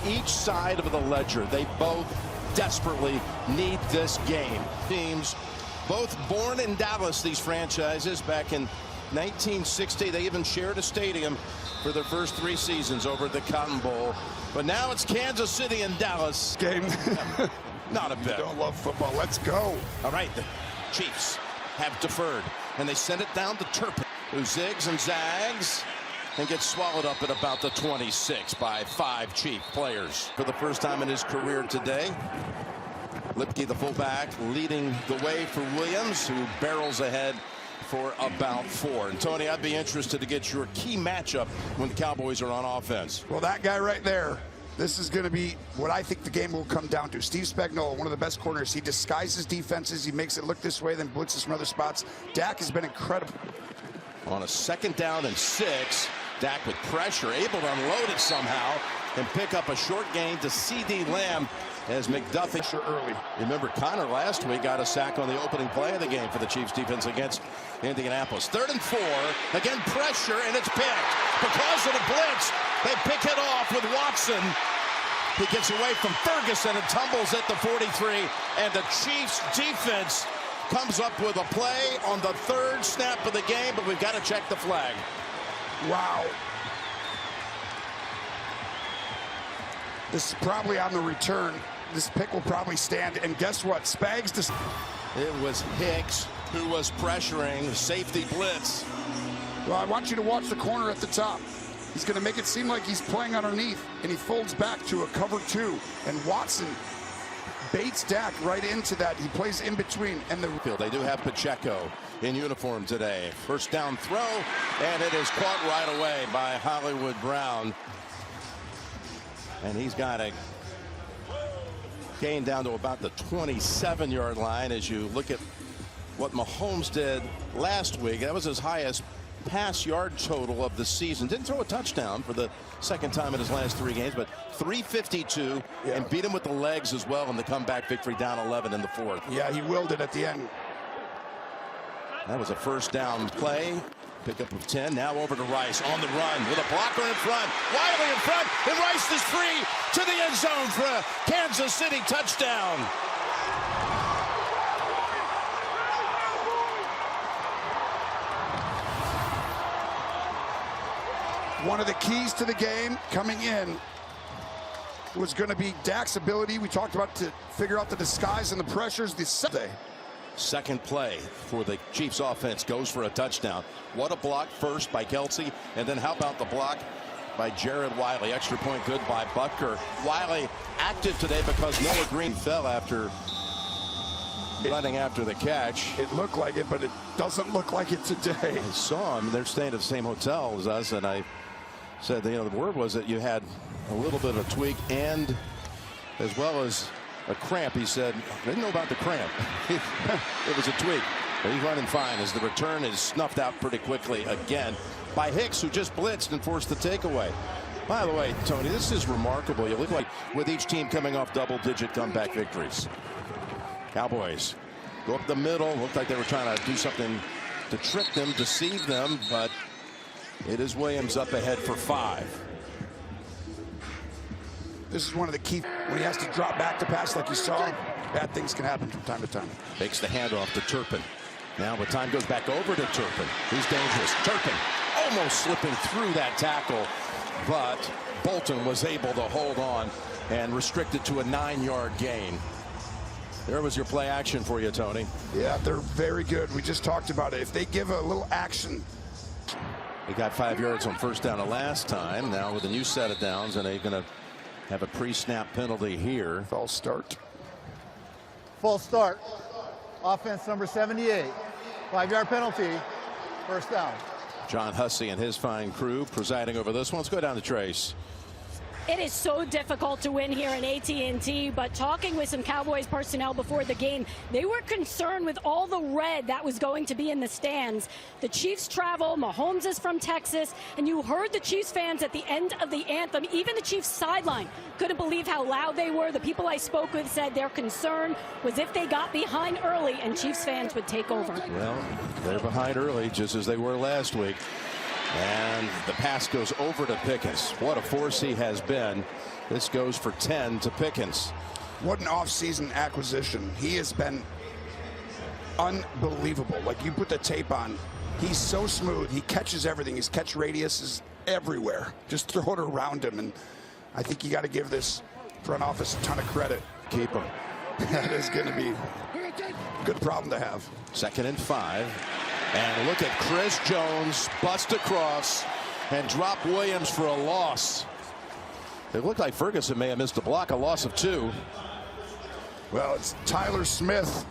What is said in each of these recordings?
each side of the ledger. They both desperately need this game. Teams both born in Dallas, these franchises, back in 1960. They even shared a stadium for their first 3 seasons over at the Cotton Bowl. But now it's Kansas City and Dallas. Game. Not a bit. Don't love football. Let's go. All right, the Chiefs have deferred, and they send it down to Turpin, who zigs and zags and gets swallowed up at about the 26 by 5 Chief players. For the first time in his career today, Lipke, the fullback, leading the way for Williams, who barrels ahead for about 4. And Tony, I'd be interested to get your key matchup when the Cowboys are on offense. Well, that guy right there, this is going to be what I think the game will come down to. Steve Spagnuolo, one of the best corners. He disguises defenses. He makes it look this way, then blitzes from other spots. Dak has been incredible. On a 2nd down and 6, Dak with pressure, able to unload it somehow and pick up a short gain to C.D. Lamb as McDuffie early. Remember, Connor last week got a sack on the opening play of the game for the Chiefs defense against Indianapolis. 3rd and 4, again pressure, and it's picked. Because of the blitz, they pick it off with Watson. He gets away from Ferguson and tumbles at the 43, and the Chiefs defense comes up with a play on the 3rd snap of the game, but we've got to check the flag. Wow. This is probably on the return. This pick will probably stand. And guess what? Spags. It was Hicks who was pressuring the safety blitz. Well, I want you to watch the corner at the top. He's going to make it seem like he's playing underneath, and he folds back to a cover 2. And Watson baits Dak right into that. He plays in between. And they do have Pacheco in uniform today. 1st down throw, and it is caught right away by Hollywood Brown. And he's got a gain down to about the 27-yard line. As you look at what Mahomes did last week, that was his highest pass yard total of the season. Didn't throw a touchdown for the 2nd time in his last 3 games, but 352, and beat him with the legs as well in the comeback victory, down 11 in the 4th. Yeah, he willed it at the end. That was a 1st down play. Pickup of 10. Now over to Rice on the run with a blocker in front. Wiley in front, and Rice is free to the end zone for a Kansas City touchdown. One of the keys to the game coming in was going to be Dak's ability. We talked about to figure out the disguise and the pressures. Second play for the Chiefs offense goes for a touchdown. What a block first by Kelsey, and then how about the block by Jared Wiley? Extra point good by Butker. Wiley active today because Noah Green fell after running after the catch. It looked like it, but it doesn't look like it today. I saw him. They're staying at the same hotel as us, and I said, the word was that you had a little bit of a tweak and as well as a cramp. He said, I didn't know about the cramp. It was a tweak. But he's running fine as the return is snuffed out pretty quickly again by Hicks, who just blitzed and forced the takeaway. By the way, Tony, this is remarkable. You look like with each team coming off double-digit comeback victories. Cowboys go up the middle. Looked like they were trying to do something to trick them, deceive them, but it is Williams up ahead for 5. This is one of the key when he has to drop back to pass like you saw. Bad things can happen from time to time. Makes the handoff to Turpin. Now the time goes back over to Turpin. He's dangerous. Turpin almost slipping through that tackle, but Bolton was able to hold on and restricted to a 9-yard gain. There was your play action for you, Tony. Yeah, they're very good. We just talked about it. If they give a little action. They got 5 yards on 1st down the last time. Now with a new set of downs, and they're going to have a pre-snap penalty here. False start. False start. Offense number 78. 5-yard penalty. 1st down. John Hussey and his fine crew presiding over this one. Let's go down to Trace. It is so difficult to win here in AT&T, but talking with some Cowboys personnel before the game, they were concerned with all the red that was going to be in the stands. The Chiefs travel, Mahomes is from Texas, and you heard the Chiefs fans at the end of the anthem, even the Chiefs sideline couldn't believe how loud they were. The people I spoke with said their concern was if they got behind early and Chiefs fans would take over. Well, they're behind early, just as they were last week. And the pass goes over to Pickens. What a force he has been. This goes for 10 to Pickens. What an offseason acquisition. He has been unbelievable. Like, you put the tape on, he's so smooth. He catches everything. His catch radius is everywhere. Just throw it around him. And I think you got to give this front office a ton of credit. Keep him. That is going to be a good problem to have. 2nd and 5. And look at Chris Jones bust across and drop Williams for a loss. It looked like Ferguson may have missed a block, a loss of 2. Well, it's Tyler Smith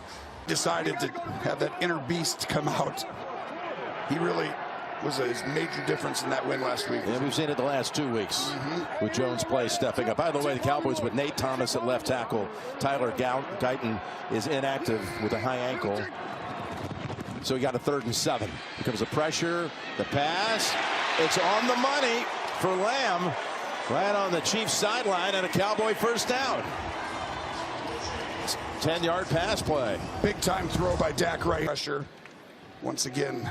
decided to have that inner beast come out. He really was a major difference in that win last week. Yeah, we've seen it the last 2 weeks with Jones' play stepping up. By the way, the Cowboys with Nate Thomas at left tackle. Tyler Guyton is inactive with a high ankle. So he got a 3rd and 7. Here comes the pressure, the pass. It's on the money for Lamb. Right on the Chiefs sideline and a Cowboy first down. 10-yard pass play. Big time throw by Dak Wright. Pressure once again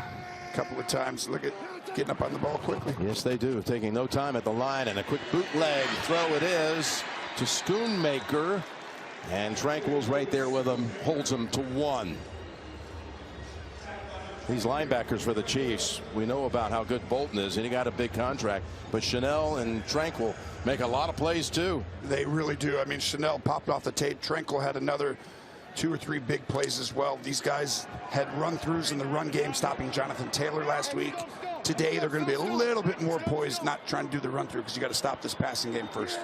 a couple of times. Look at getting up on the ball quickly. Yes, they do. Taking no time at the line, and a quick bootleg throw it is to Schoonmaker. And Tranquil's right there with him, holds him to 1. These linebackers for the Chiefs, we know about how good Bolton is, and he got a big contract. But Chanel and Tranquil make a lot of plays, too. They really do. I mean, Chanel popped off the tape. Tranquil had another 2 or 3 big plays as well. These guys had run-throughs in the run game, stopping Jonathan Taylor last week. Today, they're going to be a little bit more poised, not trying to do the run-through, because you got to stop this passing game first.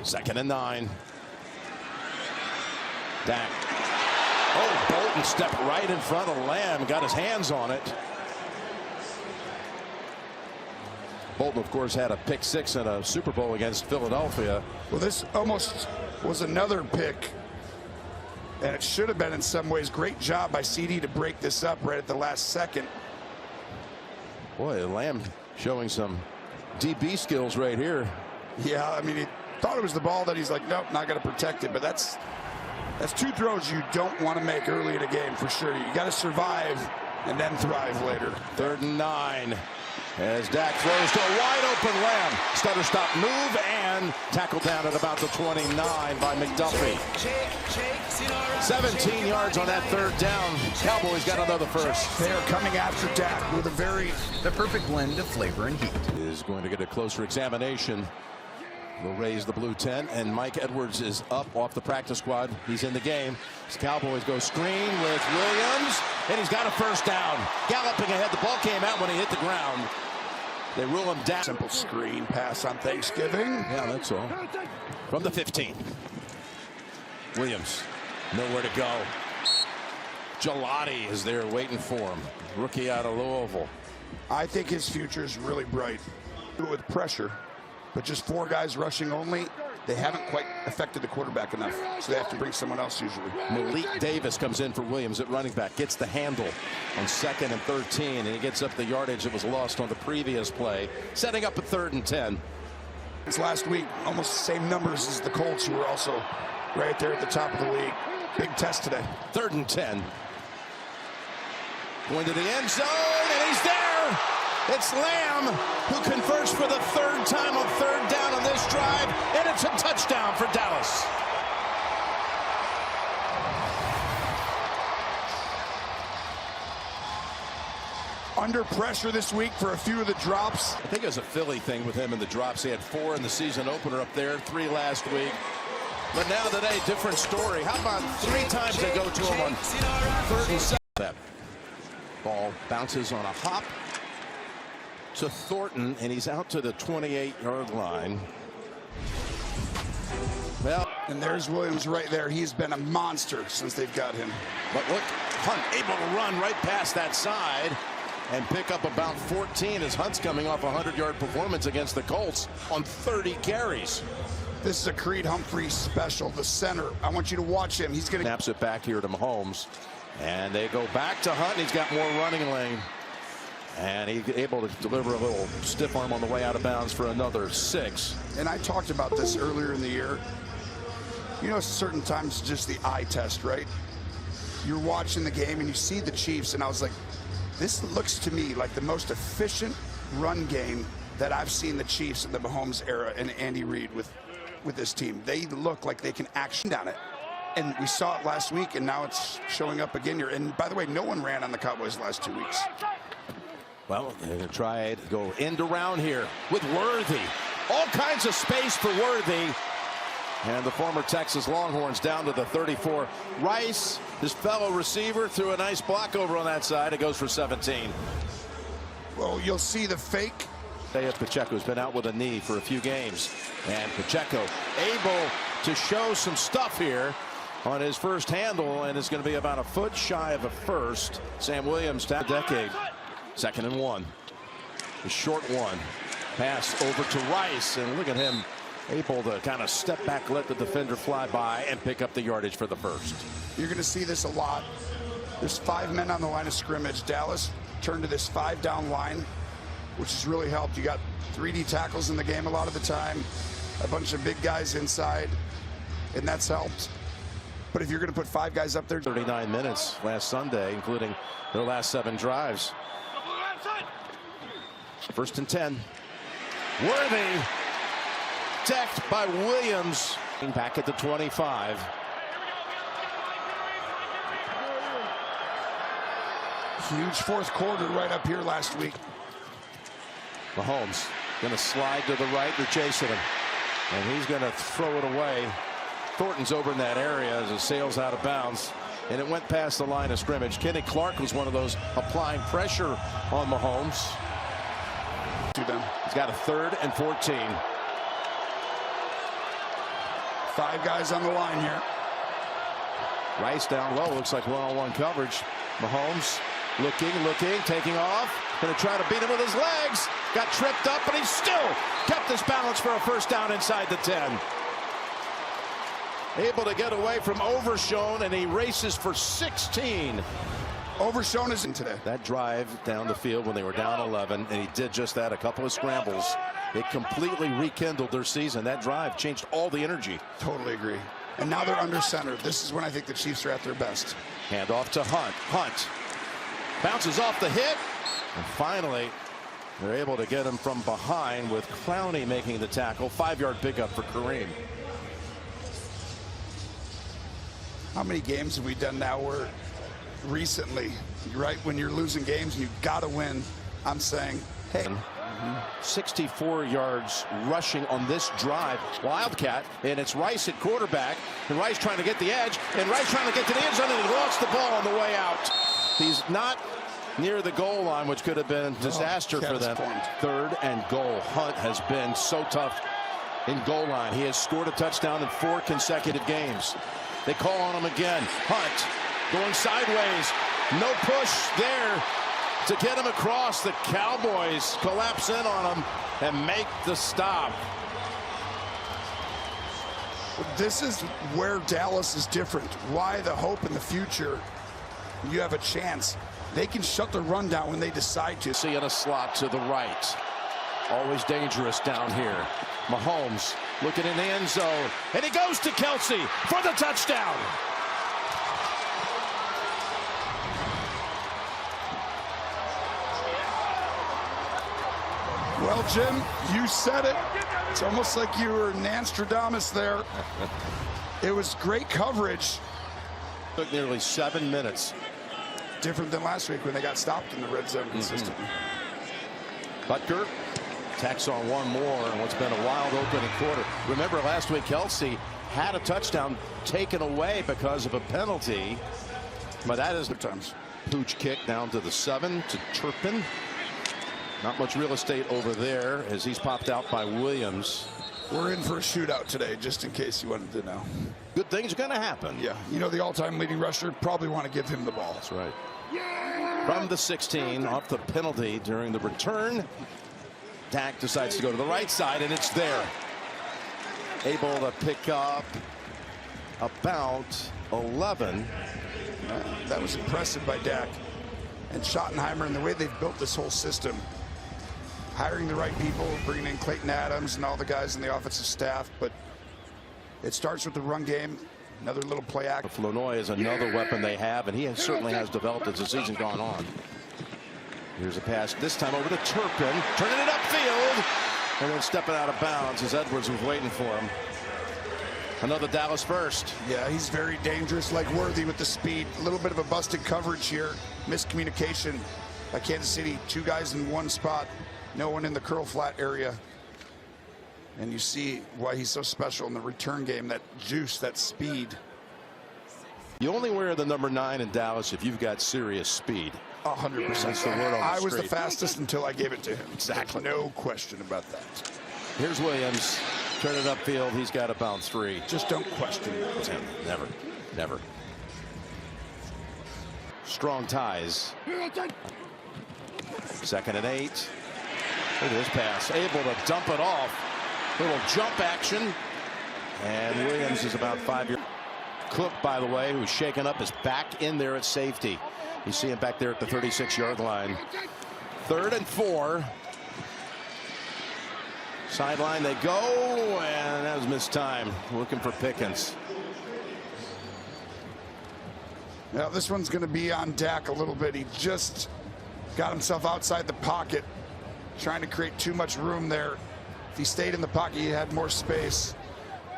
2nd and 9. Dak. Oh, Bolton stepped right in front of Lamb, got his hands on it. Bolton, of course, had a pick 6 in a Super Bowl against Philadelphia. Well, this almost was another pick, and it should have been in some ways. Great job by CD to break this up right at the last second. Boy, Lamb showing some DB skills right here. Yeah, I mean, he thought it was the ball that he's like, nope, not going to protect it. But that's 2 throws you don't want to make early in a game for sure. You got to survive and then thrive later. 3rd and 9 as Dak throws to a wide open Lamb. Stutter stop move and tackled down at about the 29 by McDuffie. 17 yards on that 3rd down. Cowboys got another first. They are coming after Dak with the perfect blend of flavor and heat. Is going to get a closer examination. Will raise the blue tent, and Mike Edwards is up off the practice squad. He's in the game. As Cowboys go screen with Williams, and he's got a first down. Galloping ahead. The ball came out when he hit the ground. They rule him down. simple screen pass on Thanksgiving. Yeah, that's all. From the 15. Williams, nowhere to go. Gelati is there waiting for him. Rookie out of Louisville. I think his future is really bright. With pressure. But just 4 guys rushing only, they haven't quite affected the quarterback enough. So they have to bring someone else usually. Malik Davis comes in for Williams at running back. Gets the handle on 2nd and 13. And he gets up the yardage that was lost on the previous play. Setting up a 3rd and 10. This last week, almost the same numbers as the Colts, who were also right there at the top of the league. Big test today. 3rd and 10. Going to the end zone, and he's there. It's Lamb who converts for the 3rd time on 3rd down on this drive, and it's a touchdown for Dallas. Under pressure this week for a few of the drops. I think it was a Philly thing with him in the drops. He had 4 in the season opener up there, 3 last week. But now today, different story. How about 3 times they go to him on 3rd and 7? That ball bounces on a hop to Thornton, and he's out to the 28-yard line. Well, and there's Williams right there. He's been a monster since they've got him. But look, Hunt able to run right past that side and pick up about 14 as Hunt's coming off a 100-yard performance against the Colts on 30 carries. This is a Creed Humphrey special, the center. I want you to watch him. He's going to snaps it back here to Mahomes, and they go back to Hunt. He's got more running lane, and he's able to deliver a little stiff arm on the way out of bounds for another 6. And I talked about this earlier in the year. You know, certain times just the eye test, right? You're watching the game and you see the Chiefs, and I was like, This looks to me like the most efficient run game that I've seen the Chiefs in the Mahomes era and Andy Reid with this team. They look like they can action down it. And we saw it last week, and now it's showing up again here. And by the way, no one ran on the Cowboys the last 2 weeks. Well, they're going to try to go end around here with Worthy. All kinds of space for Worthy. And the former Texas Longhorns down to the 34. Rice, his fellow receiver, threw a nice block over on that side. It goes for 17. Well, you'll see the fake. Pacheco's been out with a knee for a few games. And Pacheco able to show some stuff here on his first handle, and it's going to be about a foot shy of a first. Sam Williams down a decade. 2nd and 1. The short one. Pass over to Rice, and look at him able to kind of step back, let the defender fly by, and pick up the yardage for the first. You're going to see this a lot. There's 5 men on the line of scrimmage. Dallas turned to this 5-down line, which has really helped. You got 3D tackles in the game a lot of the time, a bunch of big guys inside, and that's helped. But if you're going to put 5 guys up there, 39 minutes last Sunday, including their last 7 drives. 1st and 10. Worthy decked by Williams. Back at the 25. Huge 4th quarter right up here last week. Mahomes going to slide to the right. They're chasing him, and he's going to throw it away. Thornton's over in that area as it sails out of bounds, and it went past the line of scrimmage. Kenny Clark was one of those applying pressure on Mahomes. He's got a 3rd and 14. 5 guys on the line here. Rice down low. Looks like one-on-one coverage. Mahomes looking, taking off. Going to try to beat him with his legs. Got tripped up, but he still kept his balance for a first down inside the 10. Able to get away from Overshown, and he races for 16. Overshown is in today. That drive down the field when they were down 11, and he did just that, a couple of scrambles. It completely rekindled their season. That drive changed all the energy. Totally agree. And now they're under center. This is when I think the Chiefs are at their best. Hand off to Hunt. Hunt bounces off the hit, and finally they're able to get him from behind with Clowney making the tackle. 5-yard pickup for Kareem. How many games have we done now where recently, right, when you're losing games, you've got to win? I'm saying, hey. 64 yards rushing on this drive. Wildcat, and it's Rice at quarterback, and Rice trying to get the edge, and Rice trying to get to the end zone, and he lost the ball on the way out. He's not near the goal line, which could have been disaster for them. 3rd and goal. Hunt has been so tough in goal line. He has scored a touchdown in 4 consecutive games. They call on him again. Hunt going sideways. No push there to get him across. The Cowboys collapse in on him and make the stop. This is where Dallas is different. Why the hope in the future? You have a chance. They can shut the run down when they decide to. See in a slot to the right. Always dangerous down here. Mahomes looking in the end zone, and he goes to Kelsey for the touchdown. Well, Jim, you said it. It's almost like you were Nostradamus there. It was great coverage. Took nearly 7 minutes. Different than last week when they got stopped in the red zone consistently. Butker tacks on one more in what's been a wild opening quarter. Remember last week, Kelsey had a touchdown taken away because of a penalty. But that is the times. Pooch kick down to the 7 to Turpin. Not much real estate over there as he's popped out by Williams. We're in for a shootout today, just in case you wanted to know. Good things are going to happen. Yeah, you know, the all-time leading rusher, probably want to give him the ball. That's right. From the 16, off the penalty during the return. Dak decides to go to the right side, and it's there. Able to pick up about 11. That was impressive by Dak. And Schottenheimer, and the way they've built this whole system. Hiring the right people, bringing in Clayton Adams and all the guys in the offensive staff. But it starts with the run game. Another little play act. Flournoy is another weapon they have, and he certainly has developed as the season's gone on. Here's a pass, this time over to Turpin, turning it upfield, and then stepping out of bounds as Edwards was waiting for him. Another Dallas first. Yeah, he's very dangerous, like Worthy with the speed. A little bit of a busted coverage here. Miscommunication by Kansas City. Two guys in one spot. No one in the curl flat area. And you see why he's so special in the return game. That juice, that speed. You only wear the number 9 in Dallas if you've got serious speed. 100%. That's the word on the I was the street. fastest until I gave it to him. Exactly. No question about that. Here's Williams. Turn it upfield. He's got to bounce 3. Just don't question it. Never. Never. Strong ties. 2nd and 8. Look at this pass. Able to dump it off. Little jump action. And Williams is about 5 yards. Cook, by the way, who's shaken up, is back in there at safety. You see him back there at the 36-yard line. 3rd and 4. Sideline they go, and that was missed time. Looking for Pickens. Now this one's going to be on Dak a little bit. He just got himself outside the pocket, trying to create too much room there. If he stayed in the pocket, he had more space.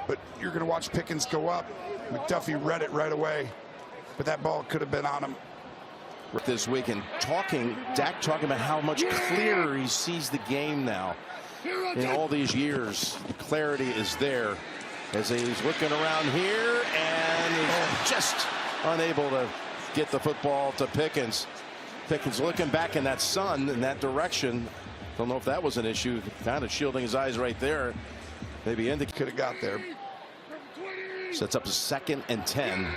But you're going to watch Pickens go up. McDuffie read it right away, but that ball could have been on him. This week, and Dak talking about how much clearer he sees the game now. In all these years, the clarity is there as he's looking around here and is just unable to get the football to Pickens. Pickens looking back in that sun in that direction. Don't know if that was an issue. Kind of shielding his eyes right there. Maybe indicated Could have got there. Sets up a 2nd and 10.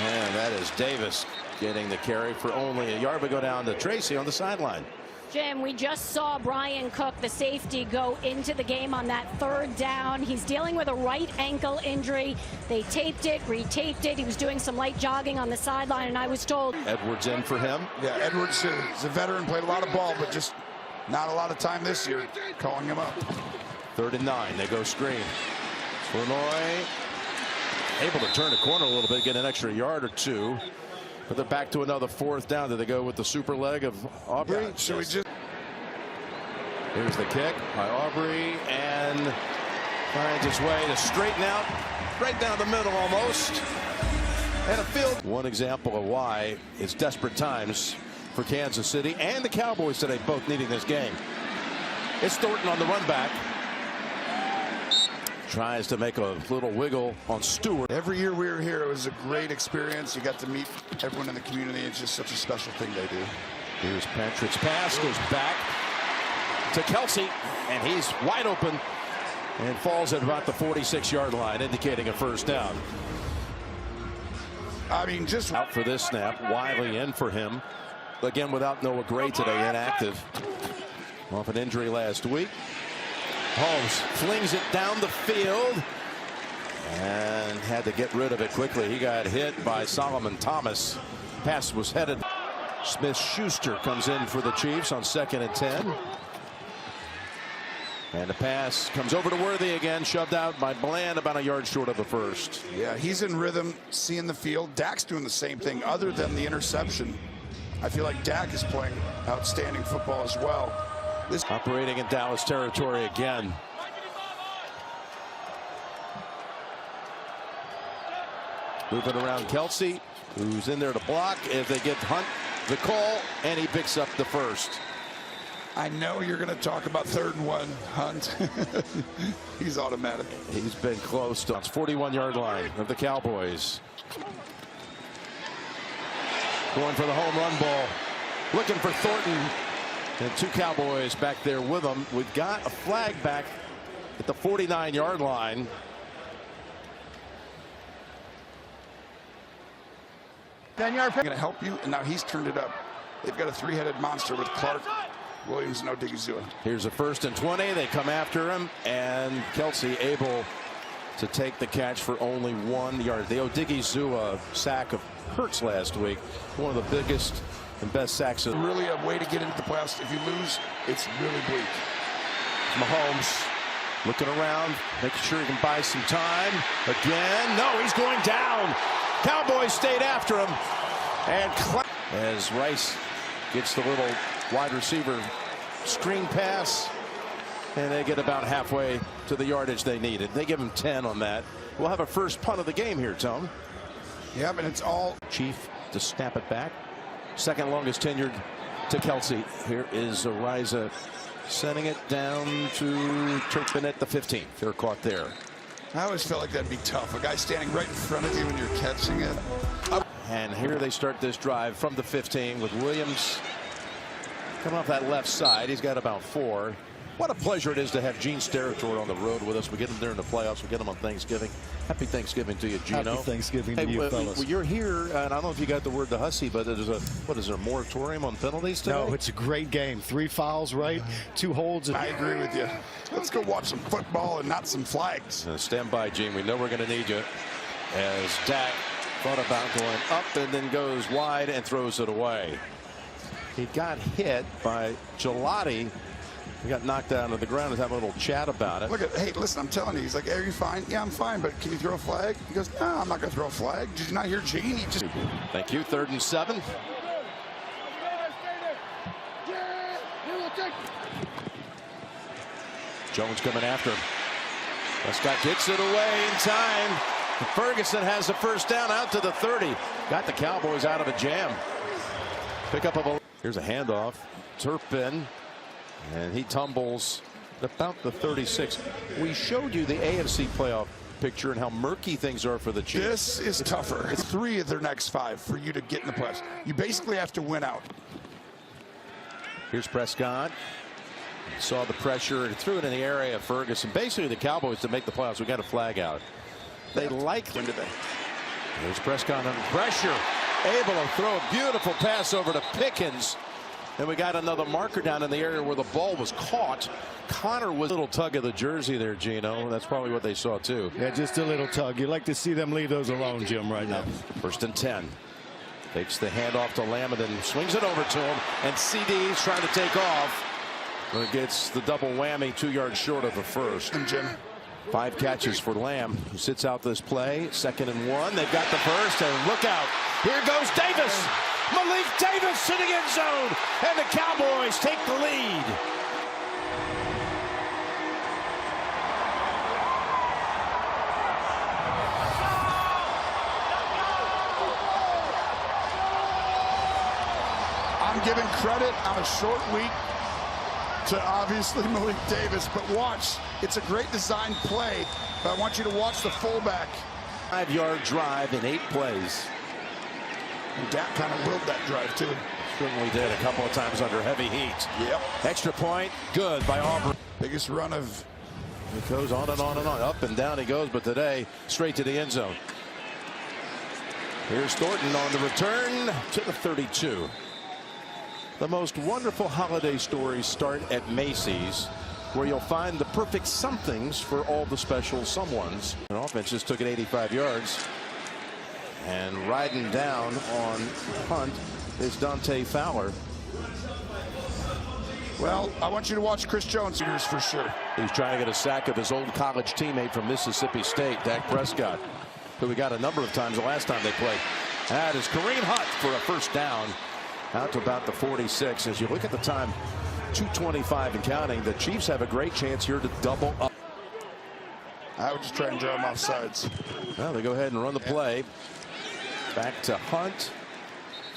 And that is Davis getting the carry for only a yard. We go down to Tracy on the sideline. Jim, we just saw Brian Cook, the safety, go into the game on that 3rd down. He's dealing with a right ankle injury. They taped it, retaped it. He was doing some light jogging on the sideline, and I was told. Edwards in for him. Yeah, Edwards is a veteran, played a lot of ball, but just not a lot of time this year. Calling him up. 3rd and 9. They go screen. Illinois able to turn the corner a little bit, get an extra yard or 2. But they're back to another 4th down. Do they go with the super leg of Aubrey? Yeah, so we just. Here's the kick by Aubrey, and finds its way to straighten out right down the middle almost. And a field. One example of why it's desperate times for Kansas City and the Cowboys today, both needing this game. It's Thornton on the run back. Tries to make a little wiggle on Stewart. Every year we were here, it was a great experience. You got to meet everyone in the community. It's just such a special thing they do. Here's Patrick's pass, goes back to Kelsey, and he's wide open and falls at about the 46-yard line, indicating a 1st down. I mean, just Out for this snap. Wiley in for him. Again, without Noah Gray today, inactive. Off an injury last week. Holmes flings it down the field and had to get rid of it quickly. He got hit by Solomon Thomas. Pass was headed. Smith-Schuster comes in for the Chiefs on 2nd and 10. And the pass comes over to Worthy again, shoved out by Bland, about a yard short of the 1st. yeah, he's in rhythm, seeing the field. Dak's doing the same thing other than the interception. I feel like Dak is playing outstanding football as well. This Operating in Dallas territory again. Moving around Kelsey, who's in there to block. If they get Hunt the call, and he picks up the 1st. I know you're going to talk about 3rd and 1, Hunt. He's automatic. He's been close to 41-yard line of the Cowboys. Going for the home run ball. Looking for Thornton. And 2 Cowboys back there with him. We've got a flag back at the 49-yard line. Ten-yard Going to help you, and now he's turned it up. They've got a 3-headed monster with Clark, Williams, and Odigizua. Here's a 1st and 20. They come after him, and Kelsey able to take the catch for only 1 yard. The Odigizua sack of Hurts last week, one of the biggest and best sacks. Really a way to get into the playoffs. If you lose, it's really bleak. Mahomes looking around, making sure he can buy some time. Again, no, he's going down. Cowboys stayed after him. And as Rice gets the little wide receiver screen pass, and they get about halfway to the yardage they needed. They give him 10 on that. We'll have a first punt of the game here, Tom. Yeah, but it's all Chief to snap it back. Second longest tenured to Kelsey. Here is Ariza sending it down to Turpin at the 15. They're caught there. I always felt like that'd be tough. A guy standing right in front of you when you're catching it. And here they start this drive from the 15 with Williams coming off that left side. He's got about 4. What a pleasure it is to have Gene Steratore on the road with us. We get him during the playoffs. We get him on Thanksgiving. Happy Thanksgiving to you, Gino. Happy Thanksgiving to you, fellas. Well, you're here, and I don't know if you got the word to Hussey, but there's a moratorium on penalties today? No, it's a great game. 3 fouls, right? 2 holds. I agree with you. Let's go watch some football and not some flags. Stand by, Gene. We know we're going to need you. As Dak thought about going up and then goes wide and throws it away. He got hit by Gelati. He got knocked down to the ground. He's having a little chat about it. Look at, hey, listen, I'm telling you. He's like, are you fine? Yeah, I'm fine, but can you throw a flag? He goes, no, I'm not going to throw a flag. Did you not hear Gene? He just... Thank you. 3rd and 7. Jones coming after him. Prescott gets it away in time. Ferguson has the first down out to the 30. Got the Cowboys out of a jam. Pick up of a... Here's a handoff. Turpin. And he tumbles about the 36. We showed you the AFC playoff picture and how murky things are for the Chiefs. This is tougher. It's 3 of their next 5 for you to get in the playoffs. You basically have to win out. Here's Prescott. Saw the pressure and threw it in the area of Ferguson. Basically, the Cowboys to make the playoffs, we got a flag out. They like them today. Here's Prescott under pressure. Able to throw a beautiful pass over to Pickens. And we got another marker down in the area where the ball was caught. Connor was a little tug of the jersey there, Gino. That's probably what they saw, too. Yeah, just a little tug. You like to see them leave those alone, Jim, right now. 1st and 10. Takes the handoff to Lamb and then swings it over to him. And CD's trying to take off. But it gets the double whammy 2 yards short of the first. And Jim. 5 catches for Lamb, who sits out this play. 2nd and 1. They've got the first. And look out. Here goes Davis. Malik Davis to the end zone, and the Cowboys take the lead. I'm giving credit on a short week to obviously Malik Davis, but watch. It's a great design play, but I want you to watch the fullback. 5-yard drive in 8 plays. And Dak kind of willed that drive, too. Certainly did a couple of times under heavy heat. Yep. Extra point, good by Auburn. Biggest run of... It goes on and on and on. Up and down he goes, but today, straight to the end zone. Here's Thornton on the return to the 32. The most wonderful holiday stories start at Macy's, where you'll find the perfect somethings for all the special someones. An offense just took it 85 yards. And riding down on punt is Dante Fowler. Well, I want you to watch Chris Jones for sure. He's trying to get a sack of his old college teammate from Mississippi State, Dak Prescott, who we got a number of times the last time they played. That is Kareem Hunt for a first down out to about the 46. As you look at the time, 2:25 and counting, the Chiefs have a great chance here to double up. I would just try and draw them off sides. Well, they go ahead and run the play. Back to Hunt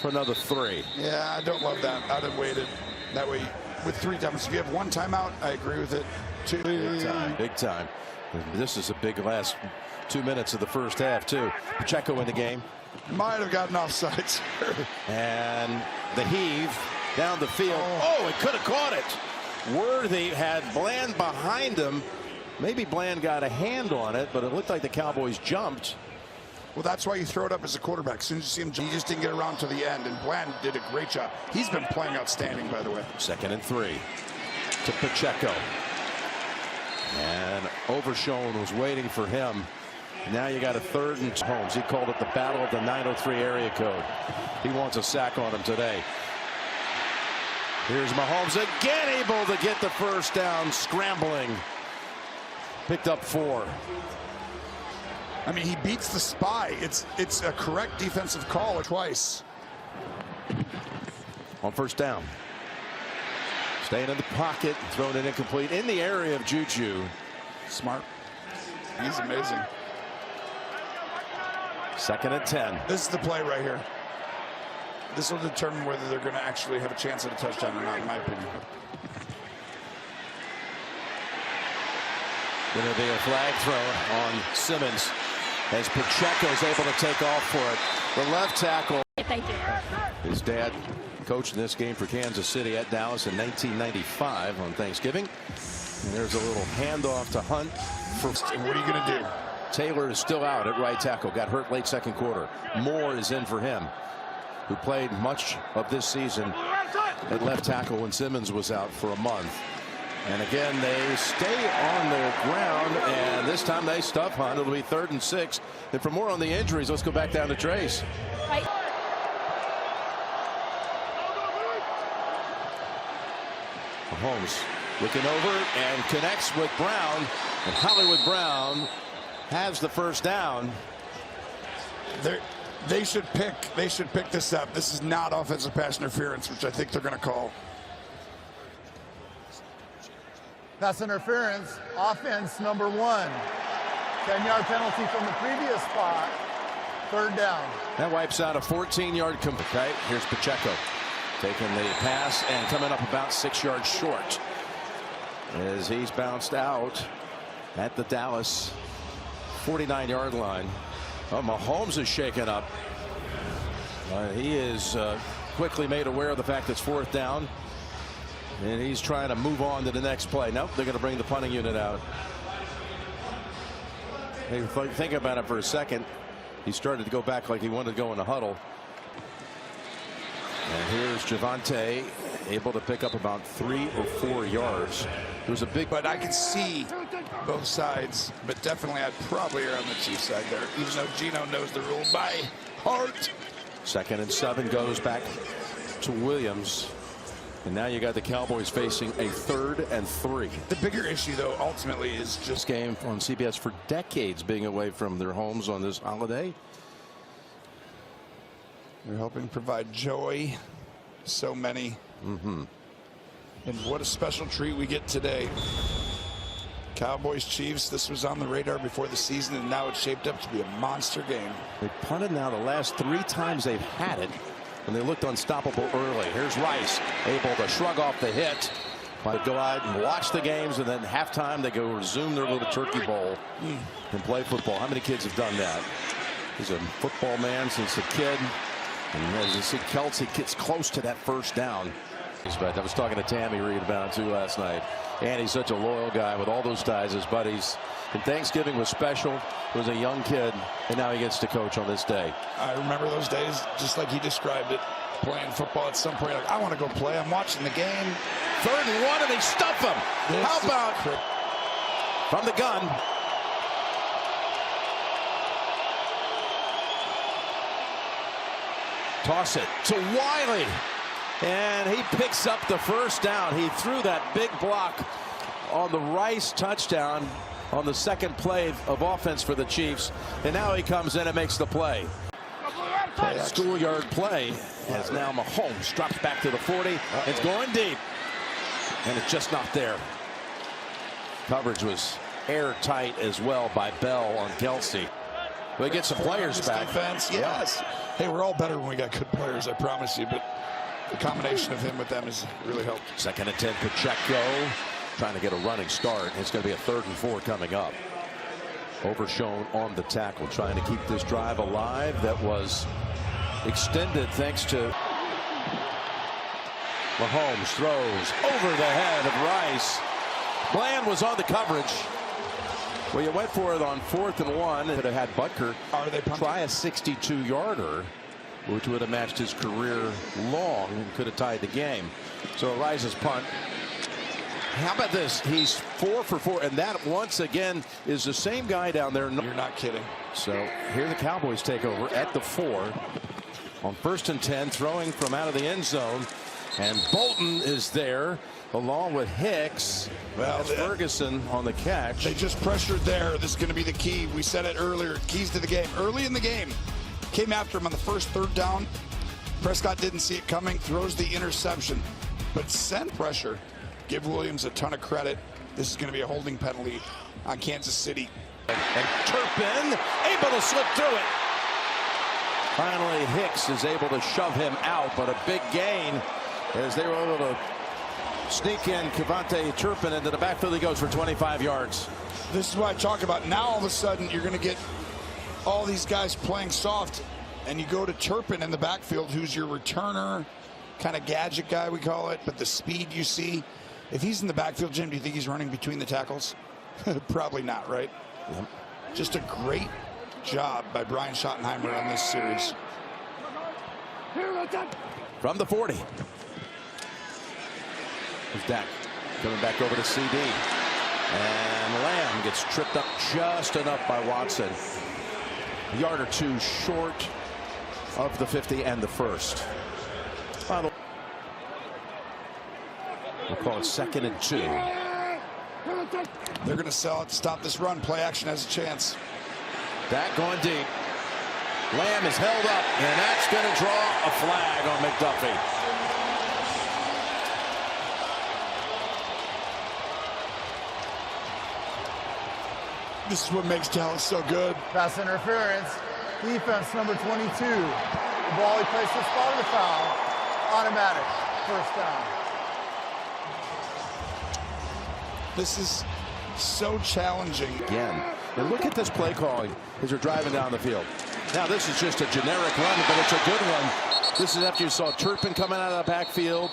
for another 3. Yeah, I don't love that. I'd have waited. That way, with 3 times, if you have 1 timeout, I agree with it. 2. Big time. Big time. This is a big last 2 minutes of the first half, too. Pacheco in the game. Might have gotten offsides. And the heave down the field. Oh, it could have caught it. Worthy had Bland behind him. Maybe Bland got a hand on it, but it looked like the Cowboys jumped. Well, that's why you throw it up as a quarterback. As soon as you see him, he just didn't get around to the end, and Bland did a great job. He's been playing outstanding, by the way. 2nd and 3 to Pacheco. And Overshown was waiting for him. Now you got a 3rd and Holmes. He called it the battle of the 903 area code. He wants a sack on him today. Here's Mahomes again, able to get the first down, scrambling. Picked up 4. I mean, he beats the spy. It's a correct defensive call twice. On first down. Staying in the pocket, thrown it incomplete in the area of Juju. Smart. He's amazing. 2nd and 10. This is the play right here. This will determine whether they're going to actually have a chance at a touchdown or not, in my opinion. Going to be a flag throw on Simmons as Pacheco is able to take off for it. The left tackle. Thank you. His dad coached in this game for Kansas City at Dallas in 1995 on Thanksgiving. And there's a little handoff to Hunt. And what are you going to do? Taylor is still out at right tackle. Got hurt late 2nd quarter. Moore is in for him, who played much of this season at left tackle when Simmons was out for a month. And again, they stay on their ground, and this time they stuff Hunt. It'll be 3rd and 6. And for more on the injuries, let's go back down to Trace. Right. Mahomes looking over and connects with Brown, and Hollywood Brown has the first down. They should pick this up. This is not offensive pass interference, which I think they're going to call. Pass interference, offense number 1. 10-yard penalty from the previous spot. 3rd down. That wipes out a 14-yard complete. Okay, here's Pacheco taking the pass and coming up about 6 yards short as he's bounced out at the Dallas 49-yard line. Oh, Mahomes is shaken up. He is quickly made aware of the fact it's 4th down, and he's trying to move on to the next play. Nope, they're going to bring the punting unit out. Hey, think about it for a second. He started to go back like he wanted to go in a huddle. And here's Javonte able to pick up about 3 or 4 yards. There was a big, but I can see both sides, but definitely I'd probably err on the Chiefs side there, even though Gino knows the rule by heart. 2nd and 7 goes back to Williams. And now you got the Cowboys facing a 3rd and 3. The bigger issue, though, ultimately is just game on CBS for decades being away from their homes on this holiday. They're helping provide joy. So many. And what a special treat we get today. Cowboys Chiefs, this was on the radar before the season, and now it's shaped up to be a monster game. They punted now the last 3 times they've had it, and they looked unstoppable early. Here's Rice able to shrug off the hit. But go out and watch the games, and then halftime they go resume their little turkey bowl and play football. How many kids have done that? He's a football man since a kid. And as you see, Kelsey gets close to that first down. I was talking to Tammy Reed about it too last night. And he's such a loyal guy with all those ties, his buddies. And Thanksgiving was special. He was a young kid, and now he gets to coach on this day. I remember those days just like he described it, playing football at some point. Like, I want to go play. I'm watching the game. 3rd and 1, and they stuff him. How about from the gun? Toss it to Wiley, and he picks up the first down. He threw that big block on the Rice touchdown on the 2nd play of offense for the Chiefs, and now he comes in and makes the play. Schoolyard play as now Mahomes drops back to the 40. It's going deep, and it's just not there. Coverage was airtight as well by Bell on Kelsey. They get some players back. Defense, yes. Hey, we're all better when we got good players, I promise you, but the combination of him with them has really helped. 2nd and 10, Pacheco trying to get a running start. It's going to be a 3rd and 4 coming up. Overshown on the tackle, trying to keep this drive alive that was extended thanks to Mahomes. Throws over the head of Rice. Bland was on the coverage. Well, you went for it on 4th and 1. Could have had Butker try a 62-yarder, which would have matched his career long and could have tied the game. So Rice's punt. How about this? He's 4 for 4, and that once again is the same guy down there. You're not kidding. So here the Cowboys take over at the 4 on 1st and 10, throwing from out of the end zone. And Bolton is there along with Hicks. Well, that's Ferguson on the catch. They just pressured there. This is going to be the key. We said it earlier. Keys to the game. Early in the game, came after him on the first third down. Prescott didn't see it coming, throws the interception. But send pressure. Give Williams a ton of credit. This is going to be a holding penalty on Kansas City. And Turpin able to slip through it. Finally, Hicks is able to shove him out, but a big gain as they were able to sneak in Cavante Turpin into the backfield. He goes for 25 yards. This is what I talk about. Now all of a sudden you're going to get all these guys playing soft, and you go to Turpin in the backfield, who's your returner, kind of gadget guy we call it, but the speed you see. If he's in the backfield, Jim, do you think he's running between the tackles? Probably not, right? Yep. Just a great job by Brian Schottenheimer on this series. From the 40. Here's Dak coming back over to CD. And Lamb gets tripped up just enough by Watson. A yard or two short of the 50 and the first. Final. We'll call it 2nd and 2. They're going to sell it, stop this run. Play action has a chance. Dak going deep. Lamb is held up, and that's going to draw a flag on McDuffie. This is what makes Dallas so good. Pass interference. Defense number 22. The ball he placed the spot of the foul. Automatic. First down. This is so challenging. Again. And look at this play calling as you're driving down the field. Now this is just a generic run, but it's a good one. This is after you saw Turpin coming out of the backfield.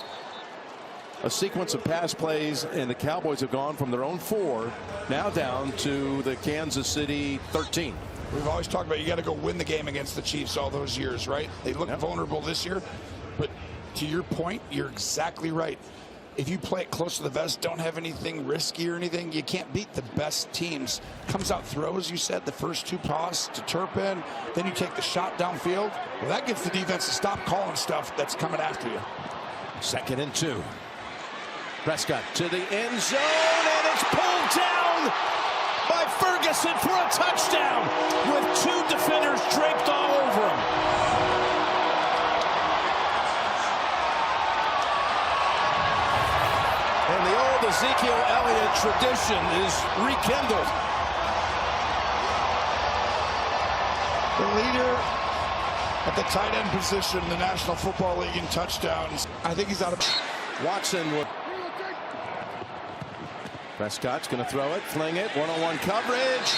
A sequence of pass plays, and the Cowboys have gone from their own 4 now down to the Kansas City 13. We've always talked about you got to go win the game against the Chiefs all those years, right? They look vulnerable this year, but to your point, you're exactly right. If you play it close to the vest, don't have anything risky or anything, you can't beat the best teams. Comes out, throws, you said, the first 2 passes to Turpin, then you take the shot downfield. Well, that gets the defense to stop calling stuff that's coming after you. 2nd and 2. Prescott to the end zone, and it's pulled down by Ferguson for a touchdown with 2 defenders draped all over him. And the old Ezekiel Elliott tradition is rekindled. The leader at the tight end position in the National Football League in touchdowns. I think he's out of... Watson will... Prescott's going to throw it, fling it, one-on-one coverage.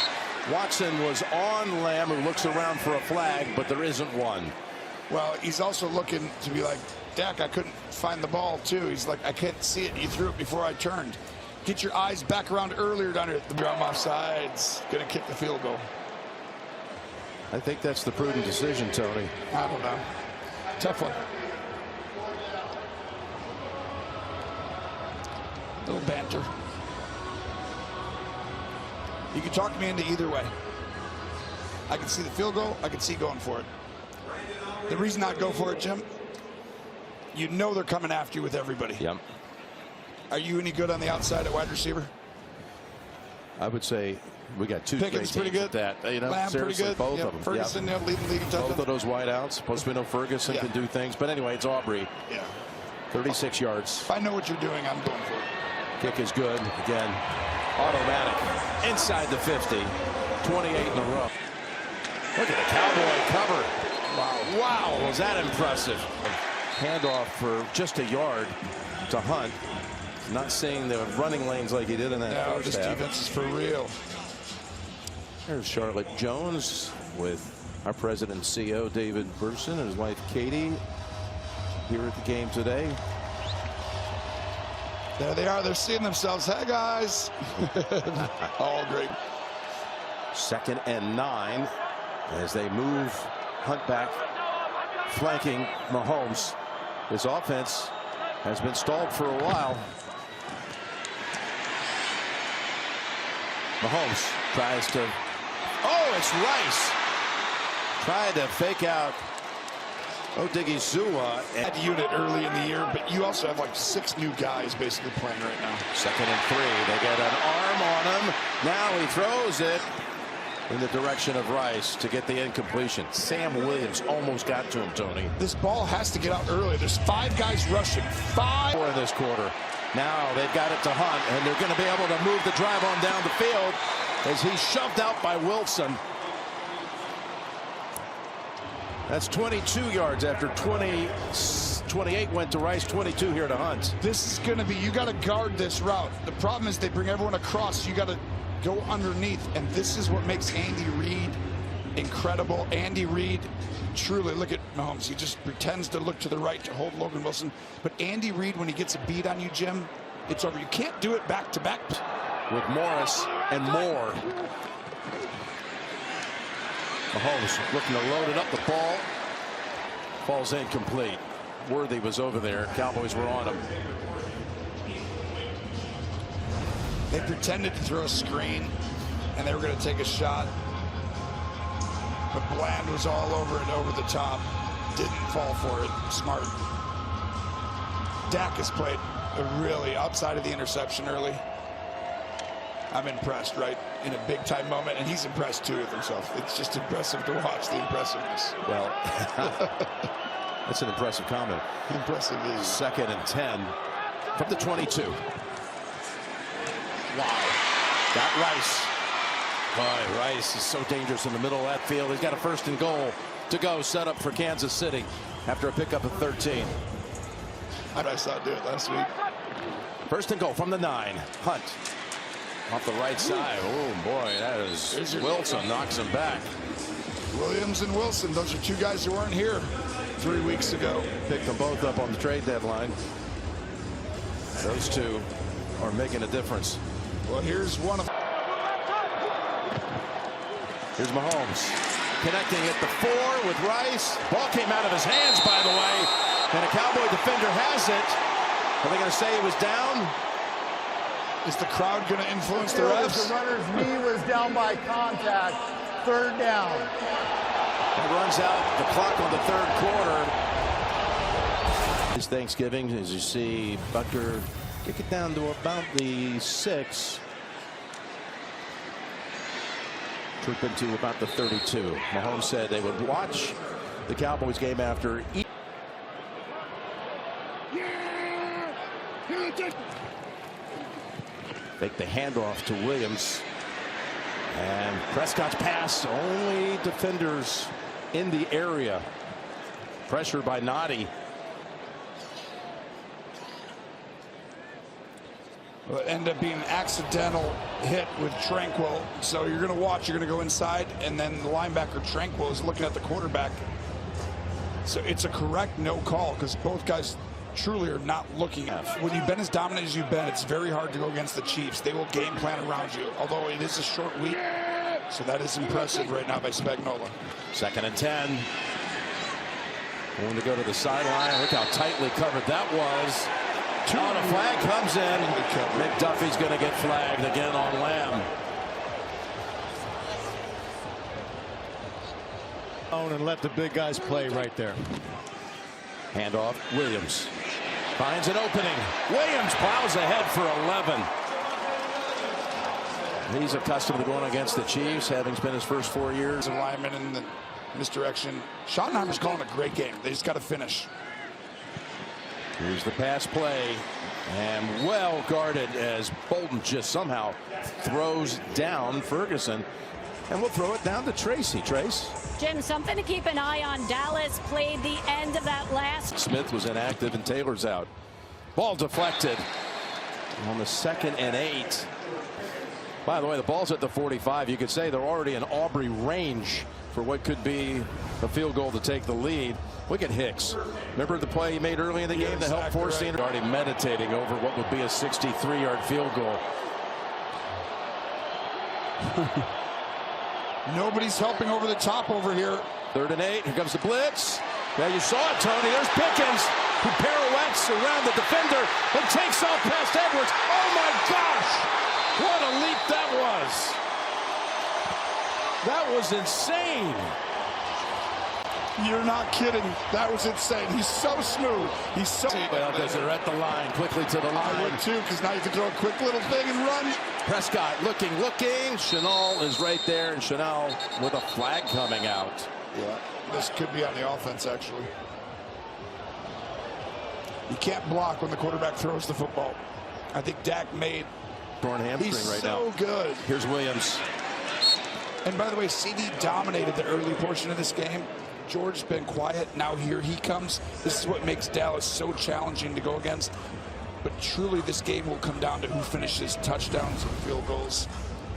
Watson was on Lamb, who looks around for a flag, but there isn't one. Well, he's also looking to be like, Dak, I couldn't find the ball, too. He's like, I can't see it. You threw it before I turned. Get your eyes back around earlier down here. The drum offsides. Going to kick the field goal. I think that's the prudent decision, Tony. I don't know. Tough one. Little banter. You can talk me into either way. I can see the field goal. I can see going for it. The reason I'd go for it, Jim, you know they're coming after you with everybody. Yep. Are you any good on the outside at wide receiver? I would say we got 2 Pickens great pretty teams good. at that. You know, Lamb pretty seriously, good. both Yep. of them. Ferguson, Yep. leading league in touchdowns. Both of those wideouts. Supposed to be no Ferguson can do things. But anyway, it's Aubrey. Yeah. 36 yards. If I know what you're doing, I'm going for it. Kick is good. Again, automatic. Inside the 50. 28 in a row. Look at the Cowboy cover. Wow. Wow. Was that impressive? Handoff for just a yard to Hunt. Not seeing the running lanes like he did in that No, first this half. defense is for real. There's Charlotte Jones with our president and CEO, David Burson, and his wife, Katie, here at the game today. There they are. They're seeing themselves. Hey, guys. All great. 2nd and 9 as they move Hunt back, flanking Mahomes. This offense has been stalled for a while. Mahomes tries to... Oh, it's Rice. Tried to fake out Odighizuwa That unit early in the year, but you also have like 6 new guys basically playing right now. 2nd and 3. They get an arm on him. Now he throws it in the direction of Rice to get the incompletion. Sam Williams almost got to him, Tony. This ball has to get out early. There's 5 guys rushing. 5 for this quarter. Now they've got it to Hunt, and they're going to be able to move the drive on down the field as he's shoved out by Wilson. That's 22 yards after 28 went to Rice, 22 here to Hunt. This is going to be, you got to guard this route. The problem is they bring everyone across. You got to go underneath, and this is what makes Andy Reid incredible. Andy Reid, truly, look at Mahomes. He just pretends to look to the right to hold Logan Wilson. But Andy Reid, when he gets a beat on you, Jim, it's over. You can't do it back to back. With Morris and Moore. Mahomes looking to load it up. The ball falls incomplete. Worthy was over there. Cowboys were on him. They pretended to throw a screen, and they were going to take a shot. But Bland was all over it, over the top. Didn't fall for it. Smart. Dak has played really outside of the interception early. I'm impressed, right? In a big-time moment, and he's impressed, too, with himself. It's just impressive to watch the impressiveness. Well, that's an impressive comment. Impressive is 2nd and 10 from the 22. Wow. Got Rice. Boy, Rice is so dangerous in the middle of that field. He's got a 1st and goal to go, set up for Kansas City after a pickup of 13. I saw it do it last week. 1st and goal from the 9. Hunt. Off the right side. Oh, boy, that is Wilson knocks him back. Williams and Wilson, those are 2 guys who weren't here 3 weeks ago. Picked them both up on the trade deadline. Those 2 are making a difference. Well, here's one of. Here's Mahomes connecting at the 4 with Rice. Ball came out of his hands, by the way, and a Cowboy defender has it. Are they going to say it was down? Is the crowd going to influence the refs? The runner's knee was down by contact. 3rd down. That runs out the clock on the 3rd quarter. It's Thanksgiving, as you see Bucker kick it down to about the 6. Trooping to about the 32. Mahomes said they would watch the Cowboys game after. Take the handoff to Williams. And Prescott's pass, only defenders in the area. Pressure by Noddy. Well, it ended up being an accidental hit with Tranquil. So you're going to watch, you're going to go inside, and then the linebacker Tranquil is looking at the quarterback. So it's a correct no call because both guys truly are not looking at. When you've been as dominant as you've been, it's very hard to go against the Chiefs. They will game plan around you, although it is a short week. So that is impressive right now by Spagnuolo. 2nd and 10. Going to go to the sideline. Look how tightly covered that was. On a flag comes in. McDuffie's going to get flagged again on Lamb. And let the big guys play right there. Handoff. Williams finds an opening. Williams plows ahead for 11. He's accustomed to going against the Chiefs, having spent his first 4 years. Lineman in the misdirection. Schottenheimer's calling a great game. They just got to finish. Here's the pass play, and well guarded as Bolden just somehow throws down Ferguson. And we'll throw it down to Tracy. Trace. Jim, something to keep an eye on. Dallas played the end of that last. Smith was inactive and Taylor's out. Ball deflected on the 2nd and 8. By the way, the ball's at the 45. You could say they're already in Aubrey range for what could be a field goal to take the lead. Look at Hicks. Remember the play he made early in the game to help force the already meditating over what would be a 63-yard field goal. Nobody's helping over the top over here. 3rd and 8. Here comes the blitz. Yeah, you saw it, Tony. There's Pickens, who pirouettes around the defender and takes off past Edwards. Oh, my gosh! What a leap that was. That was insane. You're not kidding. That was insane. He's so smooth. He's so... Well, because they're at the line, quickly to the line. I would too, because now you can throw a quick little thing and run. Prescott looking. Chanel is right there, and Chanel with a flag coming out. Yeah, this could be on the offense, actually. You can't block when the quarterback throws the football. I think Dak made... Torn hamstring right now. He's so good. Here's Williams. And by the way, CD dominated the early portion of this game. George's been quiet. Now here he comes. This is what makes Dallas so challenging to go against. But truly, this game will come down to who finishes touchdowns and field goals.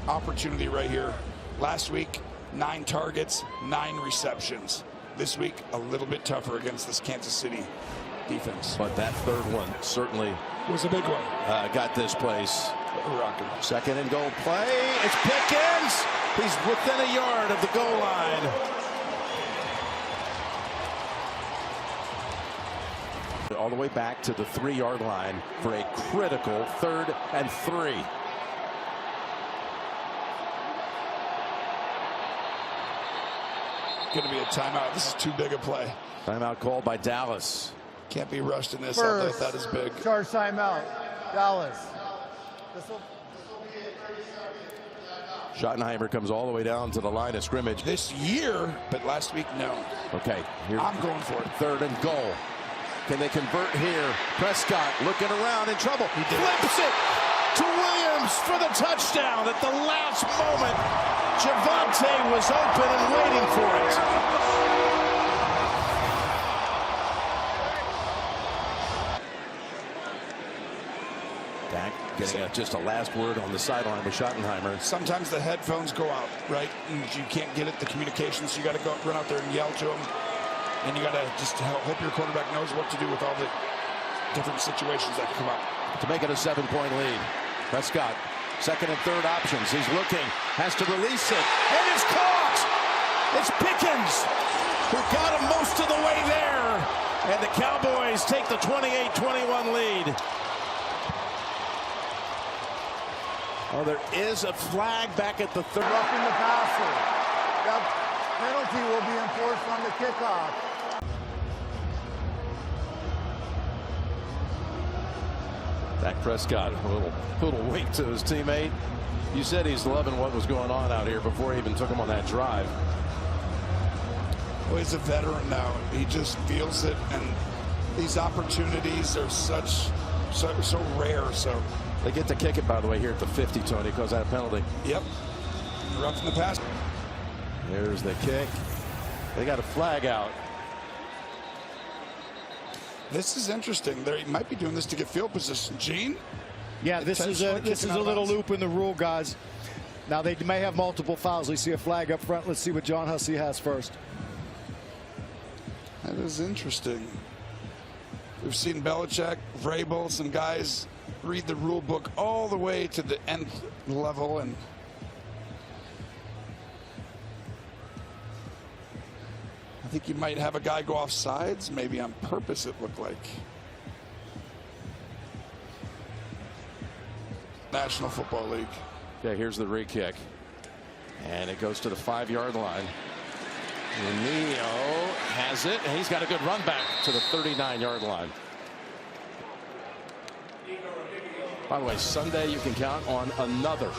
Opportunity right here. Last week, 9 targets, 9 receptions. This week, a little bit tougher against this Kansas City defense. But that third one certainly was a big one. Got this place. Rocking. Second and goal play. It's Pickens. He's within a yard of the goal line. All the way back to the 3-yard line for a critical 3rd and 3. Going to be a timeout. This is too big a play. Timeout called by Dallas. Can't be rushed in this. First, that is big. Charge timeout. Dallas. Schottenheimer comes all the way down to the line of scrimmage. This year, but last week, no. Okay, here. I'm going for it. 3rd and goal. Can they convert here? Prescott looking around in trouble. He flips it to Williams for the touchdown at the last moment. Javonte was open and waiting for it. Dak getting just a last word on the sideline with Schottenheimer. Sometimes the headphones go out, right? And you can't get it, the communication, so you got to go run out there and yell to him. And you got to just hope your quarterback knows what to do with all the different situations that come up. To make it a 7-point lead. Prescott, 2nd and 3rd options. He's looking, has to release it, and it's caught! It's Pickens, who got him most of the way there. And the Cowboys take the 28-21 lead. Oh, there is a flag back at the 3rd. Roughing the passer. That penalty will be enforced on the kickoff. Dak Prescott, a little wink to his teammate. You said he's loving what was going on out here before he even took him on that drive. Well, he's a veteran now. He just feels it, and these opportunities are so rare. So they get to kick it, by the way, here at the 50, Tony, because that penalty. Yep. Roughing the pass. Here's the kick. They got a flag out. This is interesting. They might be doing this to get field position. Gene? Yeah, this is a little loop in the rule, guys. Now they may have multiple fouls. We see a flag up front. Let's see what John Hussey has first. That is interesting. We've seen Belichick, Vrabel, some guys read the rule book all the way to the nth level, and I think you might have a guy go off sides, maybe on purpose, it looked like. National Football League. Okay, here's the re-kick. And it goes to the 5-yard line. Neo has it, and he's got a good run back to the 39-yard line. By the way, Sunday you can count on another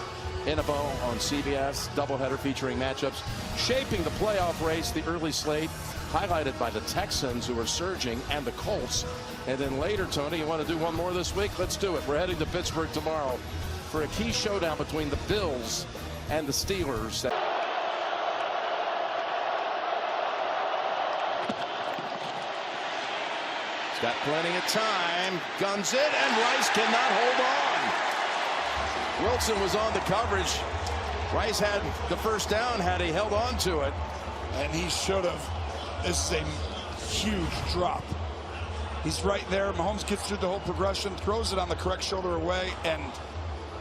NFL on CBS doubleheader featuring matchups shaping the playoff race. The early slate highlighted by the Texans, who are surging, and the Colts. And then later, Tony, you want to do one more this week? Let's do it. We're heading to Pittsburgh tomorrow for a key showdown between the Bills and the Steelers. He's got plenty of time, guns it, and Rice cannot hold on. Wilson was on the coverage. Rice had the first down had he held on to it. And he should have. This is a huge drop. He's right there. Mahomes gets through the whole progression, throws it on the correct shoulder away, and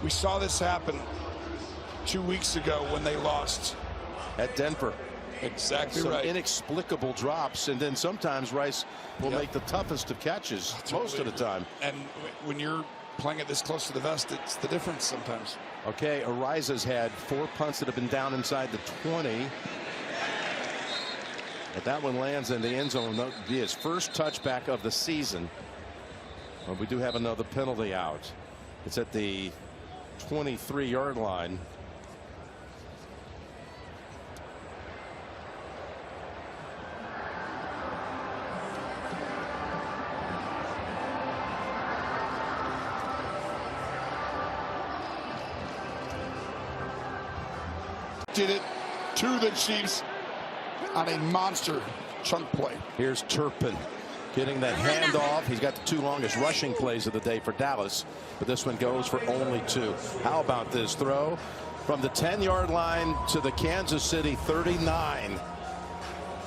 we saw this happen 2 weeks ago when they lost At Denver. Exactly Some right. inexplicable drops, and then sometimes Rice will make the toughest of catches most of the time. And when you're playing it this close to the vest, it's the difference sometimes. Okay, Ariza's had 4 punts that have been down inside the 20. If that one lands in the end zone, that'll be his first touchback of the season. But we do have another penalty out. It's at the 23-yard line. Did it to the Chiefs on a monster chunk play. Here's Turpin getting that handoff. He's got the 2 longest rushing plays of the day for Dallas, but this one goes for only 2. How about this throw from the 10-yard line to the Kansas City 39?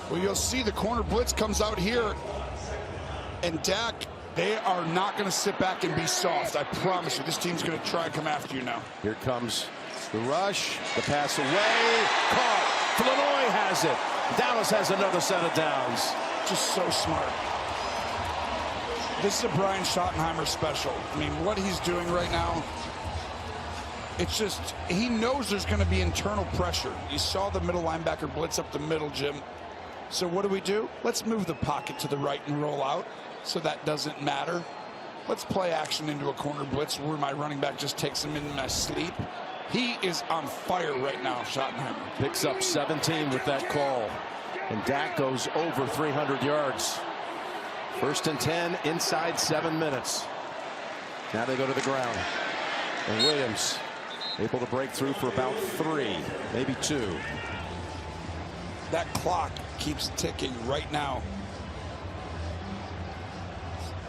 Well, you'll see the corner blitz comes out here, and Dak, they are not going to sit back and be soft. I promise you, this team's going to try and come after you now. Here comes the rush, the pass away, caught. Flournoy has it. Dallas has another set of downs. Just so smart. This is a Brian Schottenheimer special. I mean, what he's doing right now, it's just, he knows there's going to be internal pressure. You saw the middle linebacker blitz up the middle, Jim. So what do? Let's move the pocket to the right and roll out, so that doesn't matter. Let's play action into a corner blitz where my running back just takes him in my sleep. He is on fire right now, Schottenheimer. Picks up 17 with that call. And Dak goes over 300 yards. 1st and 10 inside 7 minutes. Now they go to the ground. And Williams able to break through for about 3, maybe 2. That clock keeps ticking right now.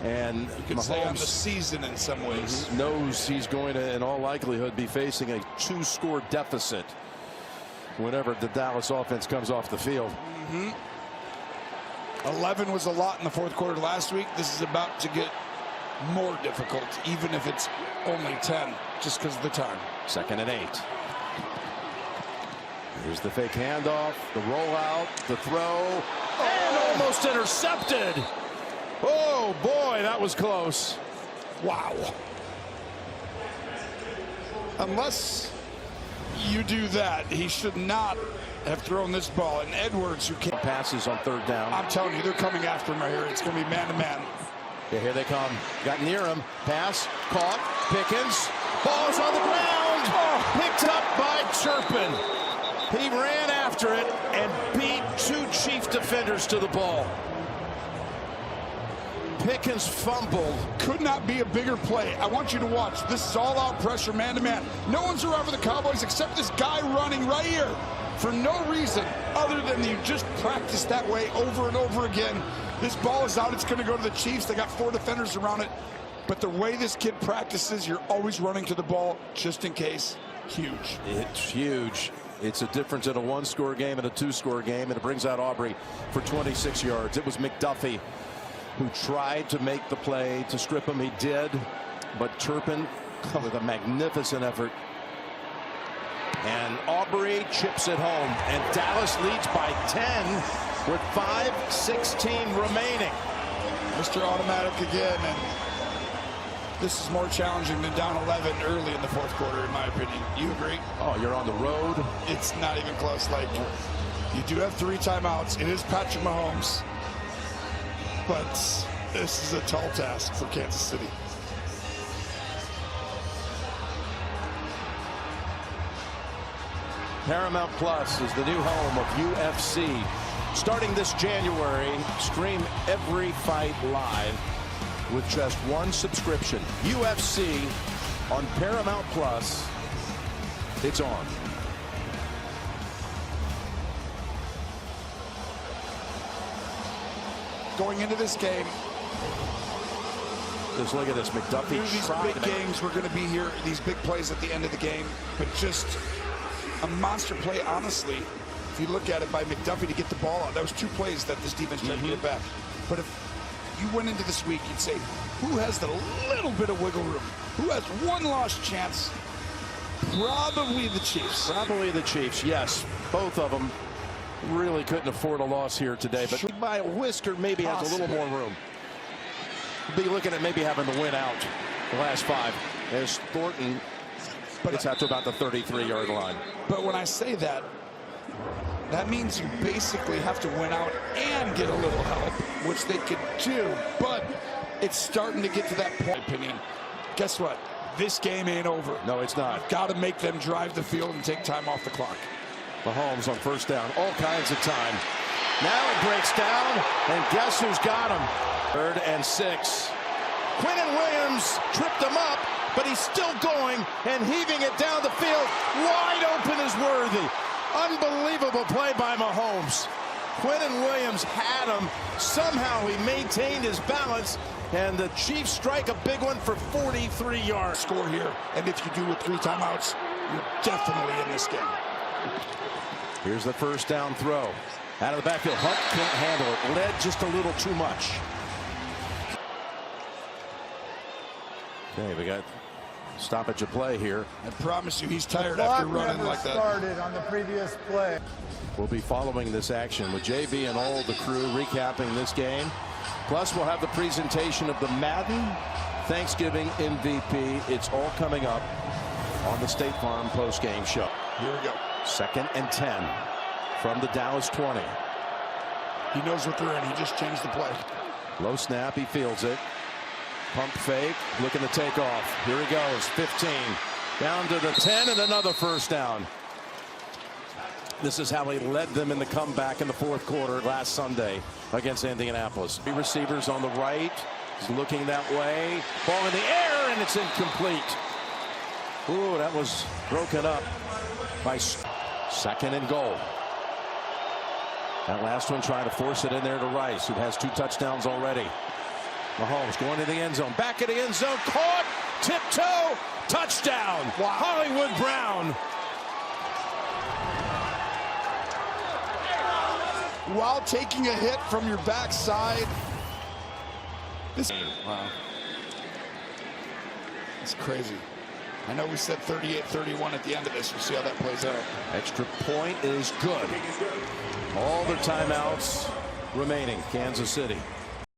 And you could say on the season in some ways. Knows he's going to, in all likelihood, be facing a 2-score deficit whenever the Dallas offense comes off the field. 11 was a lot in the 4th quarter last week. This is about to get more difficult, even if it's only 10, just because of the time. 2nd and 8. Here's the fake handoff, the rollout, the throw, and almost intercepted. Oh boy, that was close. Wow. Unless you do that, he should not have thrown this ball. And Edwards, who can't passes on 3rd down. I'm telling you, they're coming after him right here. It's going to be man-to-man. Yeah, here they come. Got near him. Pass, caught. Pickens. Ball's on the ground. Oh, picked up by Turpin. He ran after it and beat 2 Chief defenders to the ball. Pickens fumbled. Could not be a bigger play. I want you to watch. This is all out pressure, man-to-man. No one's around for the Cowboys except this guy running right here for no reason other than you just practice that way over and over again. This ball is out. It's going to go to the Chiefs. They got 4 defenders around it. But the way this kid practices, you're always running to the ball just in case. Huge. It's huge. It's a difference in a 1-score game and a 2-score game, and it brings out Aubrey for 26 yards. It was McDuffie who tried to make the play to strip him. He did, but Turpin with a magnificent effort. And Aubrey chips it home, and Dallas leads by 10 with 5:16 remaining. Mr. Automatic again, and this is more challenging than down 11 early in the 4th quarter, in my opinion. You agree? Oh, you're on the road. It's not even close. Like, you do have 3 timeouts. It is Patrick Mahomes. But this is a tall task for Kansas City. Paramount Plus is the new home of UFC. Starting this January, stream every fight live with just 1 subscription. UFC on Paramount Plus. It's on. Going into this game, just look at this. McDuffie. These big games, we're going to be here, these big plays at the end of the game, but just a monster play, honestly. If you look at it by McDuffie to get the ball out, that was 2 plays that this defense tried to get back. But if you went into this week, you'd say, who has the little bit of wiggle room? Who has 1 lost chance? Probably the Chiefs. Probably the Chiefs, yes. Both of them really couldn't afford a loss here today, but by a whisker maybe has a little more room. We'll be looking at maybe having to win out the last 5 as Thornton gets out to about the 33-yard line. But when I say that, that means you basically have to win out and get a little help, which they could do, but it's starting to get to that point. Opinion. Guess what? This game ain't over. No, it's not. Got to make them drive the field and take time off the clock. Mahomes on first down, all kinds of time. Now it breaks down, and guess who's got him? 3rd and 6. Quinnen Williams tripped him up, but he's still going and heaving it down the field. Wide open is Worthy. Unbelievable play by Mahomes. Quinnen Williams had him. Somehow he maintained his balance, and the Chiefs strike a big one for 43 yards. Score here, and if you do with 3 timeouts, you're definitely in this game. Here's the first down throw. Out of the backfield, Hunt can't handle it. Led just a little too much. Okay, we got stoppage of play here. I promise you, he's tired after running like that. Started on the previous play. We'll be following this action with JB and all the crew recapping this game. Plus, we'll have the presentation of the Madden Thanksgiving MVP. It's all coming up on the State Farm postgame show. Here we go. 2nd and 10 from the Dallas 20. He knows what they're in. He just changed the play. Low snap. He fields it. Pump fake. Looking to take off. Here he goes. 15. Down to the 10 and another first down. This is how he led them in the comeback in the 4th quarter last Sunday against Indianapolis. 3 receivers on the right. He's looking that way. Ball in the air, and it's incomplete. Ooh, that was broken up by 2nd and goal. That last one trying to force it in there to Rice, who has 2 touchdowns already. Mahomes going to the end zone. Back in the end zone. Caught. Tiptoe. Touchdown. Wow. Hollywood Brown. While taking a hit from your backside. Wow. It's crazy. I know we said 38-31 at the end of this. We'll see how that plays out. Extra point is good. All the timeouts remaining. Kansas City.